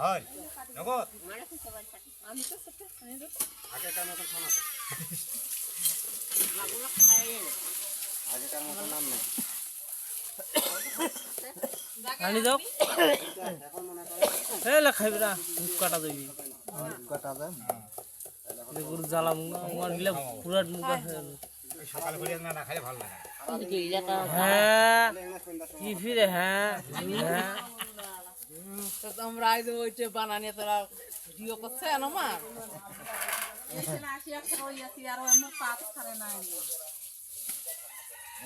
হয় নগদ আমি তো সেটা আগেকার মতো খানা লাগুলো খাই আগেকার মতো নাম নেই আনি দাও এখন মনে করে এলা খাইবে না মুখ কাটা দিবি কাটা দেন গরু জ্বালা আমার গিলা পুরাট মুখ আছে সকালে করে না খাইলে ভালো লাগে হ্যাঁ কি ফিরে হ্যাঁ হ্যাঁ আমরা আজ ওইটা বানানি তোরা ভিডিও করছে আমার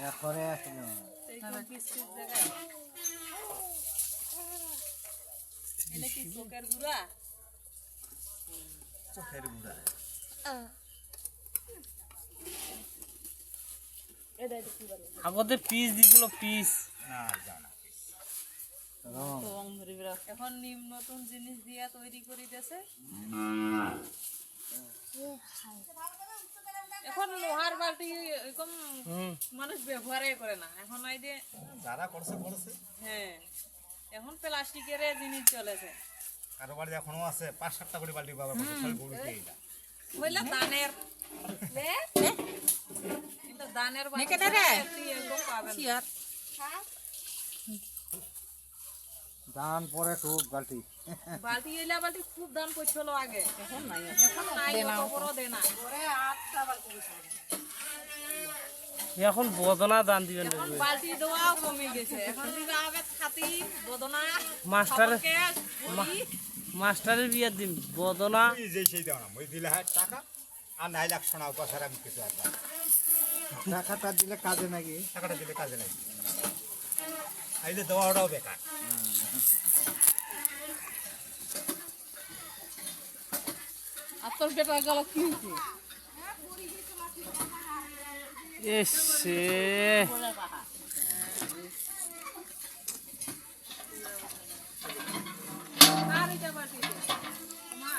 এখরে আসলে চোখের গুড়া চোখের গুড়া আগতে পিস দিছিল পিস না জানা এখন নিম নতুন জিনিস দিয়া তৈরি করে দিয়েছে এখন লোহার বালতি এরকম মানুষ ব্যবহারই করে না এখন এই যে যারা করছে করছে হ্যাঁ এখন প্লাস্টিকের জিনিস চলেছে কারো বাড়ি এখনো আছে 5-7টা করে বালতি বাবা সব গরু খেয়ে যায় হইলা দানের কিন্তু দানের বালতি এরকম পাবেন না। দান পরে খুব বালতি বালতি এলা বালতি খুব দাম পড়ছিল আগে এখন নাই অত বড় দেনা এখন বদনা দান দিবেন এখন বালতি দেওয়াও কমে গেছে এখন দিবে আগে খাতি বদনা মাস্টারের কেস মাস্টারের বিয়ে দিন বদনা তুই যেই সেই দাও না মই দিলে হয় টাকা আর নাই লাখ শোনাও কথার আমি কিছু একটা টাকাটা দিলে কাজে নাকি টাকাটা দিলে কাজে নাই আইলে দেওয়াটাও বেকার আর তোর বেটা গেল কি হয়েছে এসে আর এটা বালতি মা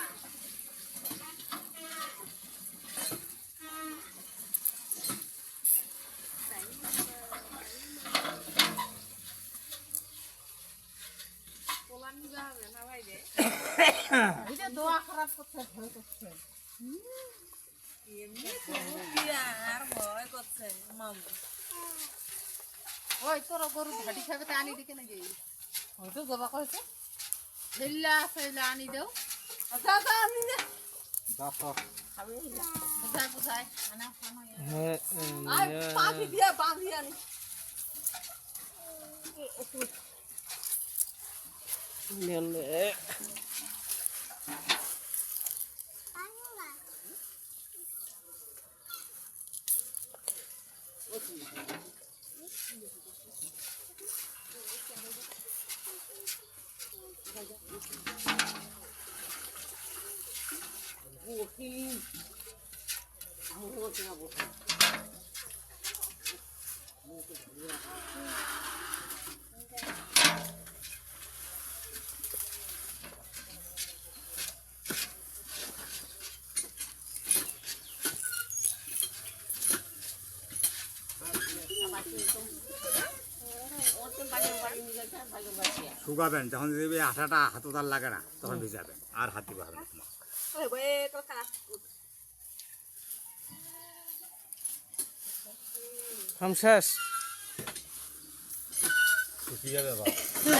দোয়া খারাপ করছে ভয় করছে এমনি আর ভয় করছে মামু ওই তোর গরু ঘাটি খাবে তা আনি দিকে নাকি হয়তো জবা করেছে হেল্লা ফেলা আনি দেও আচ্ছা আচ্ছা আমি না বুঝাই বুঝাই আনা হ্যাঁ আর পাখি দিয়ে বাঁধি আনি নেলে শুকাবেন যখন দেখবে আঠাটা হাততার লাগে না তখন ভিজাবেন আর হাত দিতে হবে না তোমার হাম শেষ শুকিয়ে যাবে বাবা